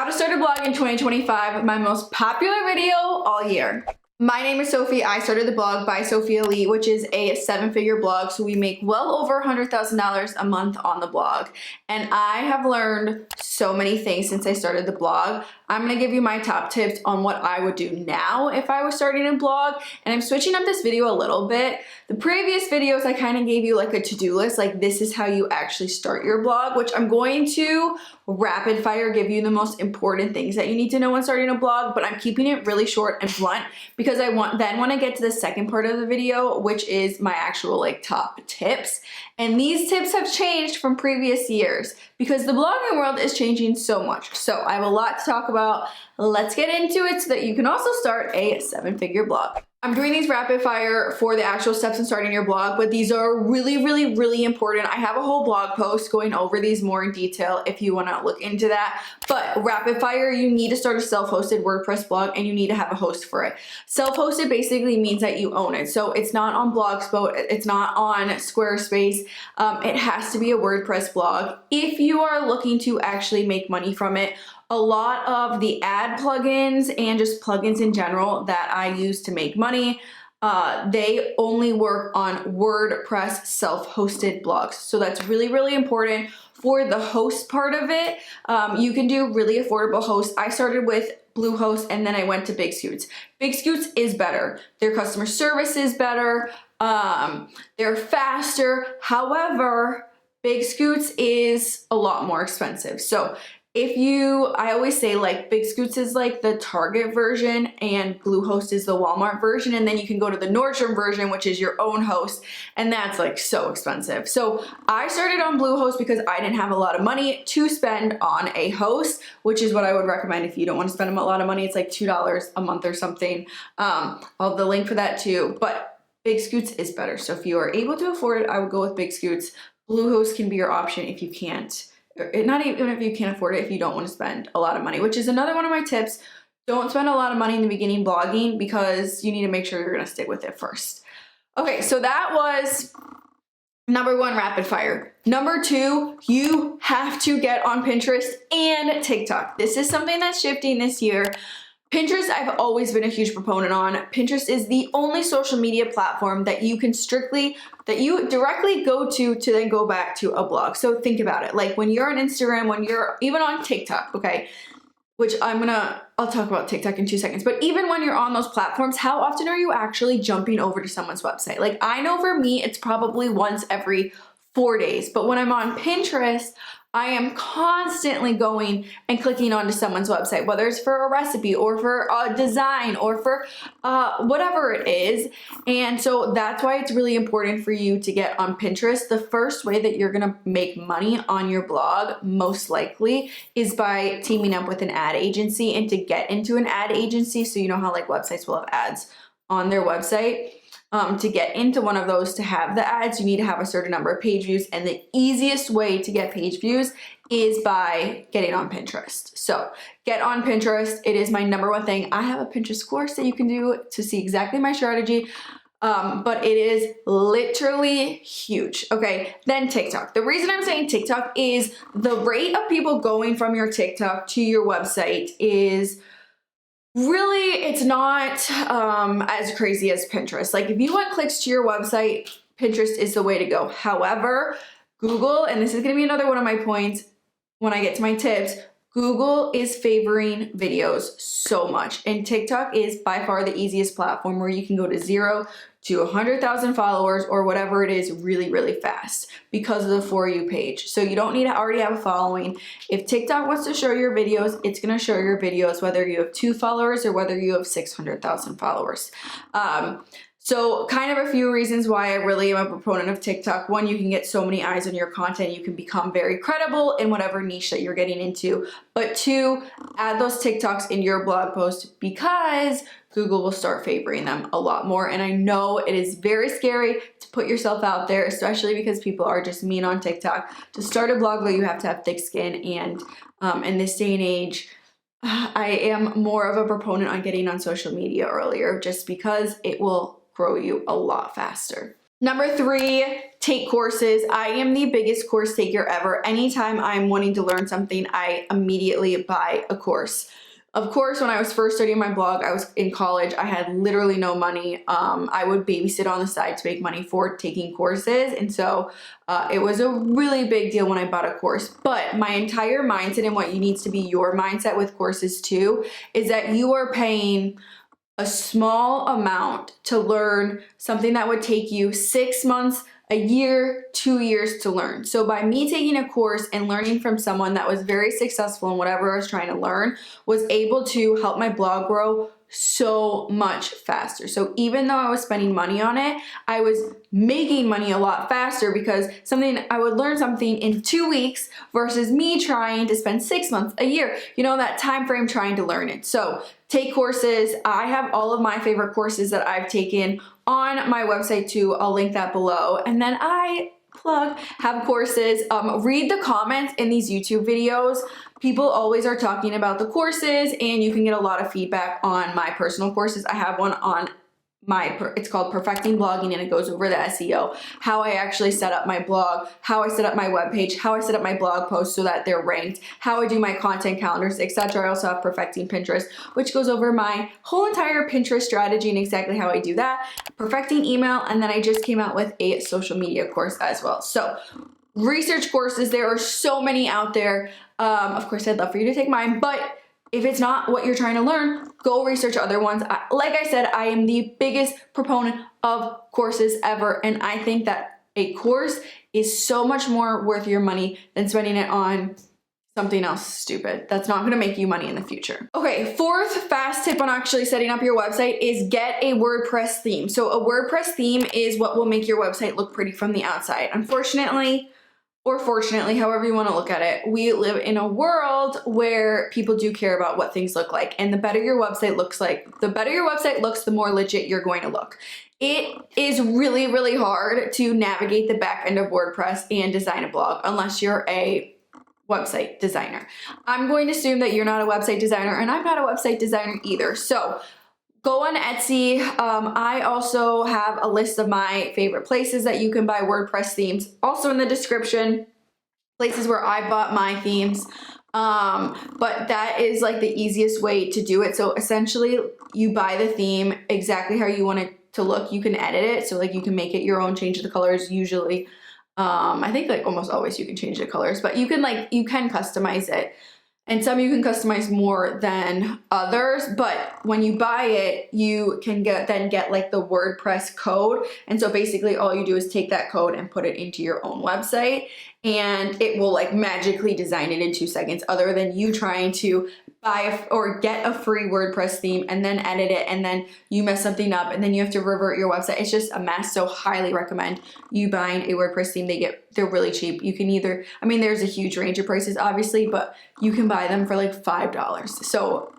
How to start a blog in 2025, my most popular video all year. My name is Sophie. I started the blog by Sophia Lee, which is a 7-figure blog. So we make well over $100,000 a month on the blog. And I have learned so many things since I started the blog. I'm going to give you my top tips on what I would do now if I was starting a blog. And I'm switching up this video a little bit. The previous videos, I kind of gave you like a to-do list, like this is how you actually start your blog, which I'm going to rapid fire give you the most important things that you need to know when starting a blog, but I'm keeping it really short and blunt because I want to get to the second part of the video, which is my actual like top tips. And these tips have changed from previous years because the blogging world is changing so much. So I have a lot to talk about. Let's get into it so that you can also start a 7-figure blog. I'm doing these rapid fire for the actual steps in starting your blog, but these are really, really, really important. I have a whole blog post going over these more in detail if you want to look into that. But rapid fire, you need to start a self-hosted WordPress blog and you need to have a host for it. Self-hosted basically means that you own it. So it's not on Blogspot, it's not on Squarespace. It has to be a WordPress blog. If you are looking to actually make money from it, a lot of the ad plugins and just plugins in general that I use to make money, they only work on WordPress self-hosted blogs. So that's really, really important. For the host part of it, you can do really affordable hosts. I started with Bluehost and then I went to Big Scoots. Big Scoots is better. Their customer service is better. They're faster. However, Big Scoots is a lot more expensive. So I always say like Big Scoots is like the Target version and Bluehost is the Walmart version, and then you can go to the Nordstrom version, which is your own host, and that's like so expensive. So I started on Bluehost because I didn't have a lot of money to spend on a host, which is what I would recommend if you don't want to spend a lot of money. It's like $2 a month or something. I'll have the link for that too, but Big Scoots is better. So if you are able to afford it, I would go with Big Scoots. Bluehost can be your option if you can't. Not even if you can't afford it, if you don't want to spend a lot of money, which is another one of my tips. Don't spend a lot of money in the beginning blogging because you need to make sure you're going to stick with it first. Okay, so that was number 1, rapid fire. Number 2, you have to get on Pinterest and TikTok. This is something that's shifting this year. Pinterest, I've always been a huge proponent on. Pinterest is the only social media platform that you directly go to then go back to a blog. So think about it. Like when you're on Instagram, when you're even on TikTok, okay, which I'll talk about TikTok in 2 seconds, but even when you're on those platforms, how often are you actually jumping over to someone's website? Like I know for me, it's probably once every 4 days, but when I'm on Pinterest, I am constantly going and clicking onto someone's website, whether it's for a recipe or for a design or for whatever it is. And so that's why it's really important for you to get on Pinterest. The first way that you're gonna make money on your blog, most likely, is by teaming up with an ad agency. And to get into an ad agency, so you know how like websites will have ads on their website, to get into one of those, to have the ads, you need to have a certain number of page views. And the easiest way to get page views is by getting on Pinterest. So get on Pinterest. It is my number 1 thing. I have a Pinterest course that you can do to see exactly my strategy. But it is literally huge. Okay, then TikTok. The reason I'm saying TikTok is the rate of people going from your TikTok to your website is really, it's not as crazy as Pinterest. Like if you want clicks to your website, Pinterest is the way to go. However, Google, and this is going to be another one of my points when I get to my tips, Google is favoring videos so much. And TikTok is by far the easiest platform where you can go to 0 to 100,000 followers or whatever it is really, really fast because of the For You page. So you don't need to already have a following. If TikTok wants to show your videos, it's going to show your videos whether you have 2 followers or whether you have 600,000 followers. So kind of a few reasons why I really am a proponent of TikTok. 1, you can get so many eyes on your content. You can become very credible in whatever niche that you're getting into. But 2, add those TikToks in your blog post because Google will start favoring them a lot more. And I know it is very scary to put yourself out there, especially because people are just mean on TikTok. To start a blog though, you have to have thick skin. And in this day and age, I am more of a proponent on getting on social media earlier just because it will grow you a lot faster. Number 3, take courses. I am the biggest course taker ever. Anytime I'm wanting to learn something, I immediately buy a course. Of course, when I was first starting my blog, I was in college. I had literally no money. I would babysit on the side to make money for taking courses. And so it was a really big deal when I bought a course. But my entire mindset, and what needs to be your mindset with courses too, is that you are paying a small amount to learn something that would take you 6 months, a year, 2 years to learn. So by me taking a course and learning from someone that was very successful in whatever I was trying to learn, was able to help my blog grow so much faster. So even though I was spending money on it, I was making money a lot faster, because I would learn something in 2 weeks versus me trying to spend 6 months, a year, that time frame trying to learn it. So take courses. I have all of my favorite courses that I've taken on my website too. I'll link that below. And then I have courses. Read the comments in these YouTube videos. People always are talking about the courses, and you can get a lot of feedback on my personal courses. I have one on it's called Perfecting Blogging, and it goes over the SEO, how I actually set up my blog, how I set up my webpage, how I set up my blog posts so that they're ranked, how I do my content calendars, etc. I also have Perfecting Pinterest, which goes over my whole entire Pinterest strategy and exactly how I do that, Perfecting Email, and then I just came out with a social media course as well. So research courses, there are so many out there. Of course, I'd love for you to take mine, but if it's not what you're trying to learn, go research other ones. Like I said, I am the biggest proponent of courses ever, and I think that a course is so much more worth your money than spending it on something else stupid that's not gonna make you money in the future. Okay, fourth fast tip on actually setting up your website is get a WordPress theme. So a WordPress theme is what will make your website look pretty from the outside. Unfortunately, or fortunately, however you want to look at it, we live in a world where people do care about what things look like. And the better your website looks, the more legit you're going to look. It is really, really hard to navigate the back end of WordPress and design a blog unless you're a website designer. I'm going to assume that you're not a website designer, and I'm not a website designer either. So go on Etsy. I also have a list of my favorite places that you can buy WordPress themes. Also in the description, places where I bought my themes. But that is like the easiest way to do it. So essentially you buy the theme exactly how you want it to look. You can edit it. So like you can make it your own, change the colors usually. I think like almost always you can change the colors, but you can customize it. And some you can customize more than others, but when you buy it, you can get like the WordPress code. And so basically all you do is take that code and put it into your own website, and it will like magically design it in 2 seconds, other than you trying to buy or get a free WordPress theme and then edit it, and then you mess something up and then you have to revert your website. It's just a mess. So highly recommend you buying a WordPress theme. They're really cheap. You can there's a huge range of prices obviously, but you can buy them for like $5. So,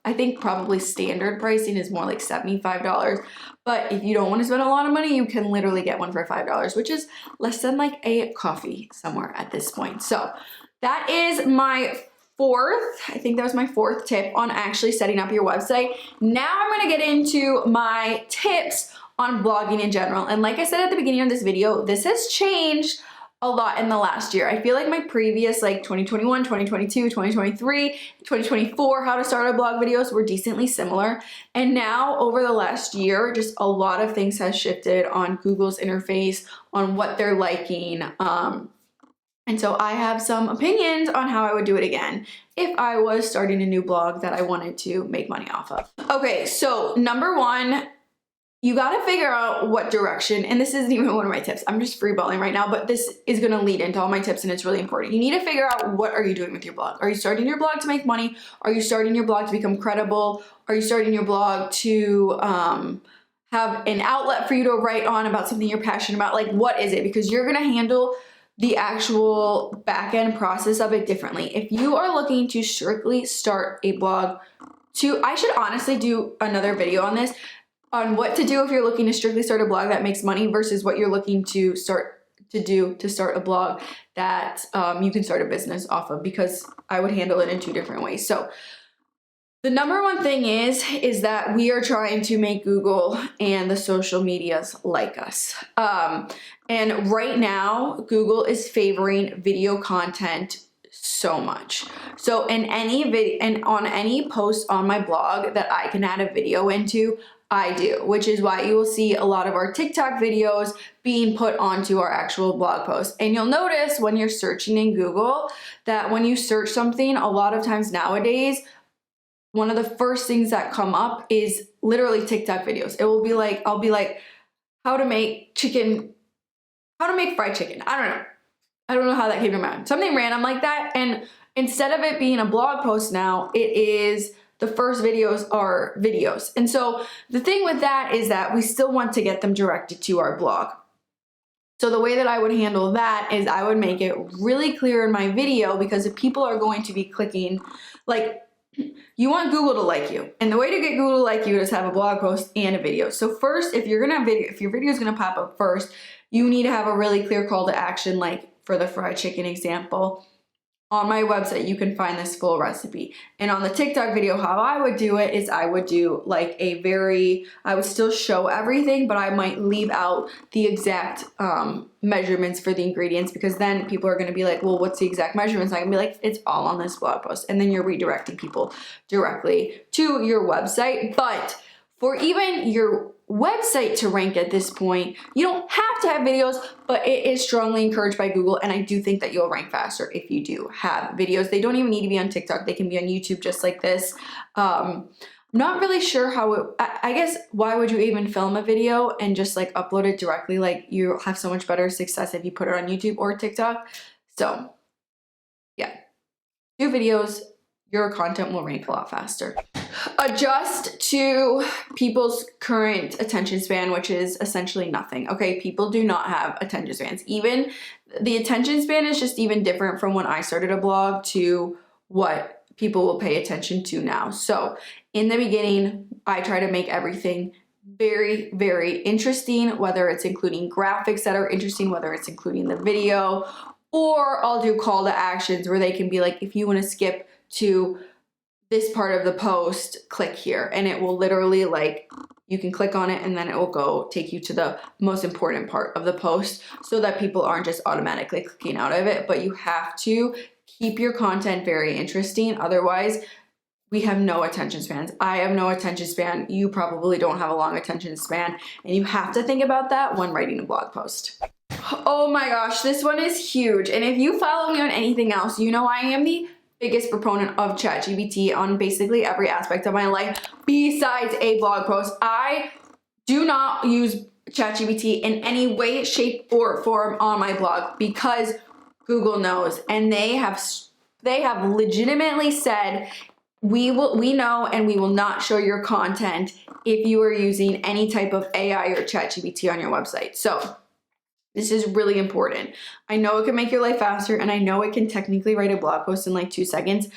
I think probably standard pricing is more like $75. But if you don't want to spend a lot of money, you can literally get one for $5, which is less than like a coffee somewhere at this point. So that is my I think that was my fourth tip on actually setting up your website. Now I'm going to get into my tips on blogging in general. And like I said at the beginning of this video, this has changed a lot in the last year. I feel like my previous like 2021, 2022, 2023, 2024 how to start a blog videos were decently similar. And now over the last year, just a lot of things has shifted on Google's interface, on what they're liking. And so I have some opinions on how I would do it again if I was starting a new blog that I wanted to make money off of. Okay, so number one, you gotta figure out what direction, and this isn't even one of my tips, I'm just freeballing right now, but this is gonna lead into all my tips and it's really important. You need to figure out what are you doing with your blog. Are you starting your blog to make money? Are you starting your blog to become credible? Are you starting your blog to have an outlet for you to write on about something you're passionate about? Like, what is it? Because you're gonna handle the actual back-end process of it differently. If you are looking to strictly start a blog I should honestly do another video on this, on what to do if you're looking to strictly start a blog that makes money versus what you're looking to start a blog that you can start a business off of, because I would handle it in 2 different ways. So The number one thing is that we are trying to make Google and the social medias like us. And right now, Google is favoring video content so much. So in any video and on any post on my blog that I can add a video into, I do, which is why you will see a lot of our TikTok videos being put onto our actual blog posts. And you'll notice when you're searching in Google that when you search something, a lot of times nowadays, one of the first things that come up is literally TikTok videos. It will be like, I'll be like, how to make fried chicken. I don't know how that came to mind. Something random like that. And instead of it being a blog post now, it is the first videos are videos. And so the thing with that is that we still want to get them directed to our blog. So the way that I would handle that is I would make it really clear in my video, because if people are going to be clicking, like, you want Google to like you. And the way to get Google to like you is have a blog post and a video. So first, if your video is gonna pop up first, you need to have a really clear call to action, like for the fried chicken example. On my website, you can find this full recipe. And on the TikTok video, how I would do it is I would do like I would still show everything, but I might leave out the exact measurements for the ingredients, because then people are gonna be like, well, what's the exact measurements? I can be like, it's all on this blog post. And then you're redirecting people directly to your website. But for even your website to rank at this point, you don't have to have videos, but it is strongly encouraged by Google, and I do think that you'll rank faster if you do have videos. They don't even need to be on TikTok. They can be on YouTube just like this. I'm not really sure how I guess, why would you even film a video and just like upload it directly? Like, you have so much better success if you put it on YouTube or TikTok. So yeah, do videos, your content will rank a lot faster. Adjust to people's current attention span, which is essentially nothing. Okay, people do not have attention spans. Even the attention span is just even different from when I started a blog to what people will pay attention to now. So in the beginning, I try to make everything very, very interesting, whether it's including graphics that are interesting, whether it's including the video, or I'll do call to actions where they can be like, if you want to skip to this part of the post, click here, and it will literally, like, you can click on it and then it will go take you to the most important part of the post, so that people aren't just automatically clicking out of it. But you have to keep your content very interesting, otherwise we have no attention spans. I have no attention span. You probably don't have a long attention span, and you have to think about that when writing a blog post. Oh my gosh, this one is huge. And if you follow me on anything else, you know I am the biggest proponent of ChatGPT on basically every aspect of my life besides a blog post. I do not use ChatGPT in any way, shape, or form on my blog, because Google knows, and they have legitimately said, we know, and we will not show your content if you are using any type of AI or ChatGPT on your website. So this is really important. I know it can make your life faster, and I know it can technically write a blog post in like 2 seconds.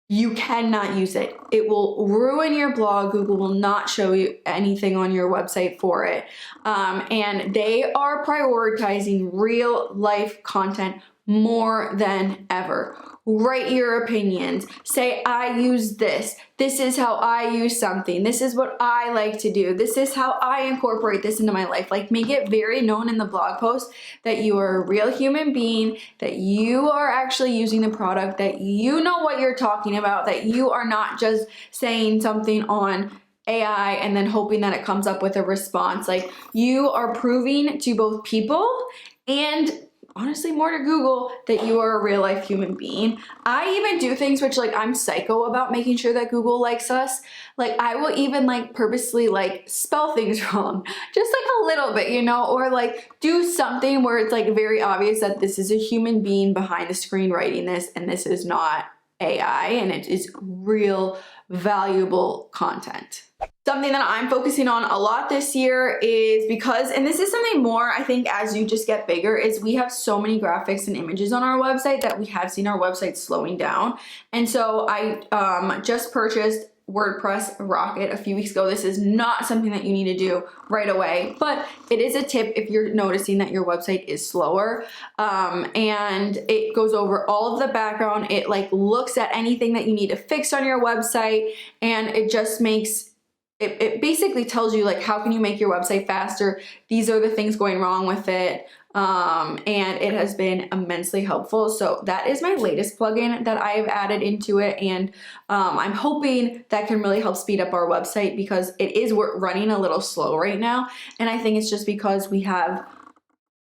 You cannot use it. It will ruin your blog. Google will not show you anything on your website for it. And they are prioritizing real life content more than ever. Write your opinions. Say, I use this. This is how I use something. This is what I like to do. This is how I incorporate this into my life. Like, make it very known in the blog post that you are a real human being, that you are actually using the product, that you know what you're talking about, that you are not just saying something on AI and then hoping that it comes up with a response. Like, you are proving to both people and honestly more to Google that you are a real life human being. I even do things which, like, I'm psycho about making sure that Google likes us. Like, I will even like purposely like spell things wrong, just like a little bit, you know, or like do something where it's like very obvious that this is a human being behind the screen writing this, and this is not AI, and it is real valuable content. Something that I'm focusing on a lot this year is because, and this is something more I think as you just get bigger, is we have so many graphics and images on our website that we have seen our website slowing down. And so I just purchased WordPress Rocket a few weeks ago. This is not something that you need to do right away, but it is a tip if you're noticing that your website is slower. And it goes over all of the background. It like looks at anything that you need to fix on your website, and it just makes it basically tells you like how can you make your website faster. These are the things going wrong with it. And it has been immensely helpful. So that is my latest plugin that I have added into it. And I'm hoping that can really help speed up our website because it is running a little slow right now. And I think it's just because we have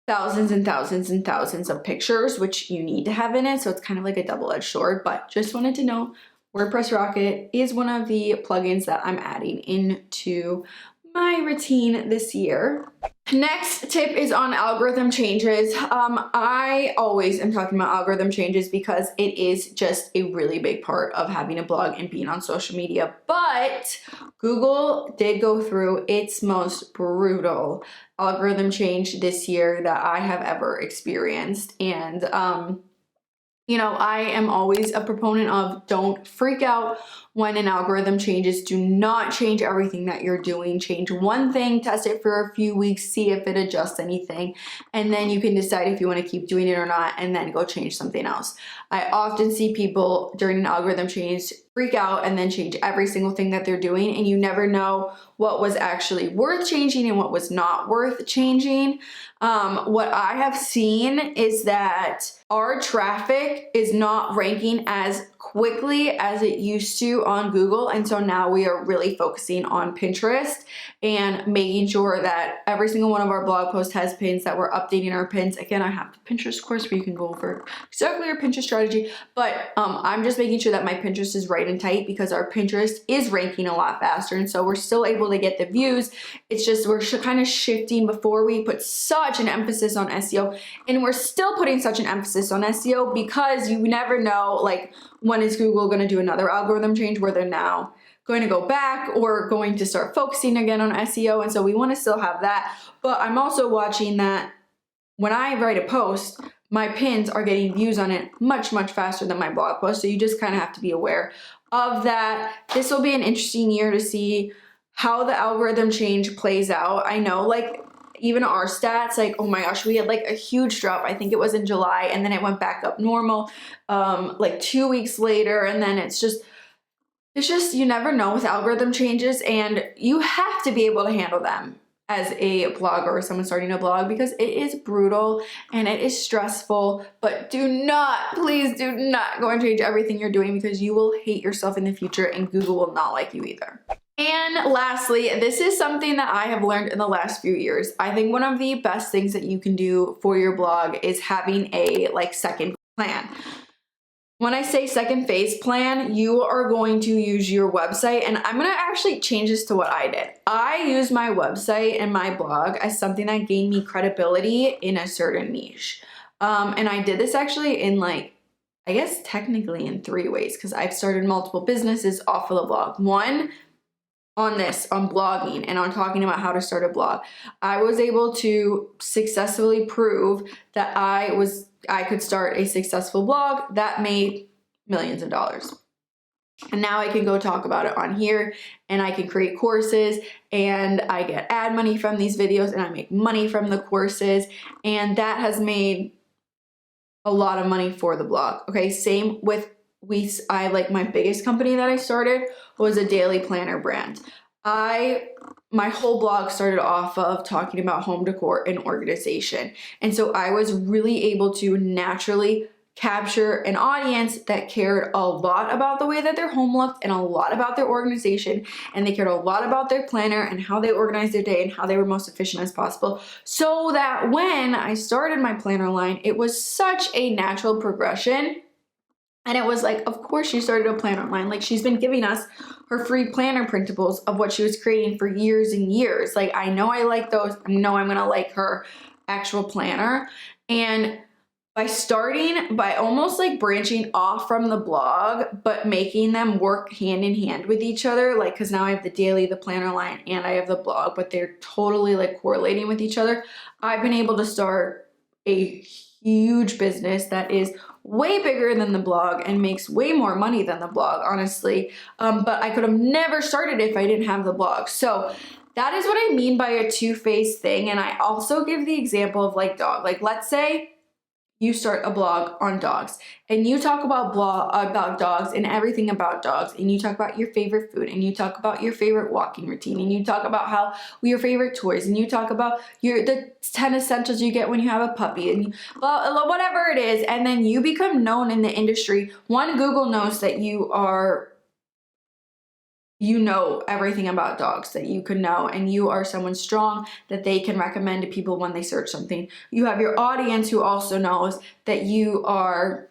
thousands and thousands and thousands of pictures, which you need to have in it. So it's kind of like a double-edged sword, but just wanted to know WordPress Rocket is one of the plugins that I'm adding into my routine this year. Next tip is on algorithm changes. I always am talking about algorithm changes because it is just a really big part of having a blog and being on social media. But Google did go through its most brutal algorithm change this year that I have ever experienced. And you know, I am always a proponent of don't freak out when an algorithm changes. Do not change everything that you're doing. Change one thing, test it for a few weeks, see if it adjusts anything, and then you can decide if you want to keep doing it or not, and then go change something else. I often see people during an algorithm change freak out and then change every single thing that they're doing, and you never know what was actually worth changing and what was not worth changing. What I have seen is that our traffic is not ranking as quickly as it used to on Google, and so now we are really focusing on Pinterest and making sure that every single one of our blog posts has pins, that we're updating our pins. Again, I have the Pinterest course where you can go over exactly our Pinterest strategy, but I'm just making sure that my Pinterest is right and tight because our Pinterest is ranking a lot faster, and so we're still able to get the views. It's just we're kind of shifting. Before we put such an emphasis on SEO, and we're still putting such an emphasis on SEO because you never know, like, when is Google going to do another algorithm change where they're now going to go back or going to start focusing again on SEO, and so we want to still have that. But I'm also watching that when I write a post, my pins are getting views on it much, much faster than my blog post, so you just kind of have to be aware of that. This will be an interesting year to see how the algorithm change plays out. I know, like, even our stats, like, oh my gosh, we had like a huge drop. I think it was in July, and then it went back up normal like 2 weeks later, and then it's just you never know with algorithm changes, and you have to be able to handle them as a blogger or someone starting a blog because it is brutal and it is stressful. But do not, please do not go and change everything you're doing because you will hate yourself in the future and Google will not like you either. And lastly, this is something that I have learned in the last few years. I think one of the best things that you can do for your blog is having a second plan. When I say second phase plan, you are going to use your website, and I'm going to actually change this to what I did. I used my website and my blog as something that gained me credibility in a certain niche. And I did this actually in I guess technically in 3 ways, because I've started multiple businesses off of the blog. One, on blogging and on talking about how to start a blog. I was able to successfully prove that I could start a successful blog that made millions of dollars. And now I can go talk about it on here, and I can create courses, and I get ad money from these videos, and I make money from the courses, and that has made a lot of money for the blog. Okay, same with my biggest company that I started was a daily planner brand. My whole blog started off of talking about home decor and organization. And so I was really able to naturally capture an audience that cared a lot about the way that their home looked and a lot about their organization, and they cared a lot about their planner and how they organized their day and how they were most efficient as possible. So that when I started my planner line, it was such a natural progression. And it was like, of course she started a planner line. Like, she's been giving us her free planner printables of what she was creating for years and years. Like, I know I like those. I know I'm going to like her actual planner. And by almost like branching off from the blog, but making them work hand in hand with each other. Like, cause now I have the daily, the planner line, and I have the blog, but they're totally like correlating with each other. I've been able to start a huge business that is way bigger than the blog and makes way more money than the blog, honestly. But I could have never started if I didn't have the blog. So that is what I mean by a two-faced thing. And I also give the example of like dog. Like, let's say you start a blog on dogs and you talk about dogs and everything about dogs, and you talk about your favorite food, and you talk about your favorite walking routine, and you talk about how your favorite toys, and you talk about the 10 essentials you get when you have a puppy, and whatever it is, and then you become known in the industry. One, Google knows that you know everything about dogs that you could know, and you are someone strong that they can recommend to people when they search something. You have your audience who also knows that you are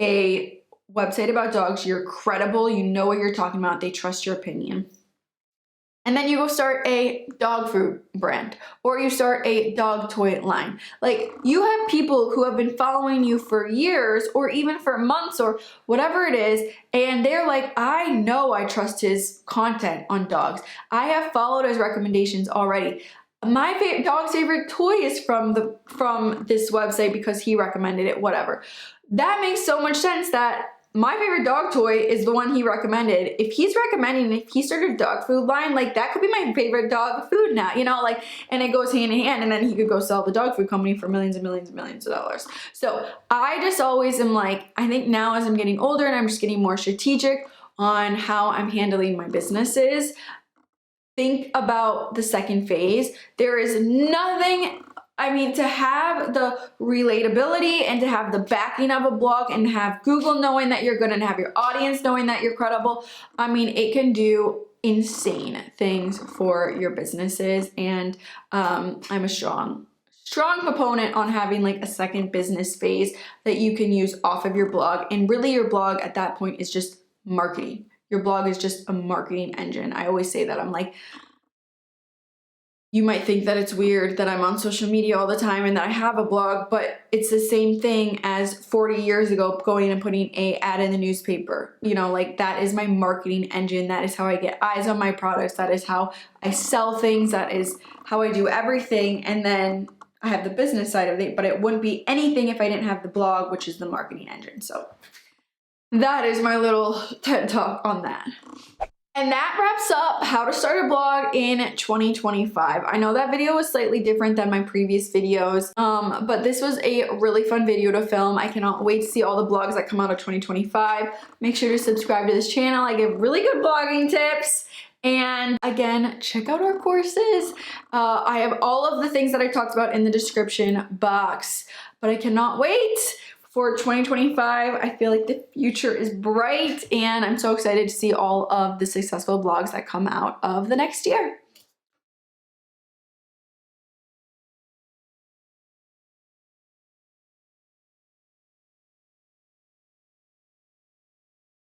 a website about dogs, you're credible, you know what you're talking about, they trust your opinion. And then you go start a dog food brand, or you start a dog toy line. Like, you have people who have been following you for years or even for months or whatever it is, and they're like, I know I trust his content on dogs. I have followed his recommendations already. My dog's favorite toy is from this website because he recommended it, whatever. That makes so much sense that my favorite dog toy is the one he recommended. If he's recommending, if he started a dog food line, like, that could be my favorite dog food now, you know, like, and it goes hand in hand, and then he could go sell the dog food company for millions and millions and millions of dollars. So I just always am like, I think now as I'm getting older and I'm just getting more strategic on how I'm handling my businesses, think about the second phase. There is nothing, I mean, to have the relatability and to have the backing of a blog and have Google knowing that you're good and have your audience knowing that you're credible, I mean, it can do insane things for your businesses. And I'm a strong proponent on having like a second business phase that you can use off of your blog. And really, your blog at that point is just marketing. Your blog is just a marketing engine. I always say that. I'm like, you might think that it's weird that I'm on social media all the time and that I have a blog, but it's the same thing as 40 years ago going and putting an ad in the newspaper. You know, like, that is my marketing engine. That is how I get eyes on my products. That is how I sell things. That is how I do everything. And then I have the business side of it, but it wouldn't be anything if I didn't have the blog, which is the marketing engine. So that is my little TED Talk on that. And that wraps up how to start a blog in 2025. I know that video was slightly different than my previous videos, but this was a really fun video to film. I cannot wait to see all the blogs that come out of 2025. Make sure to subscribe to this channel. I give really good blogging tips. And again, check out our courses. I have all of the things that I talked about in the description box, but I cannot wait for 2025. I feel like the future is bright, and I'm so excited to see all of the successful blogs that come out of the next year.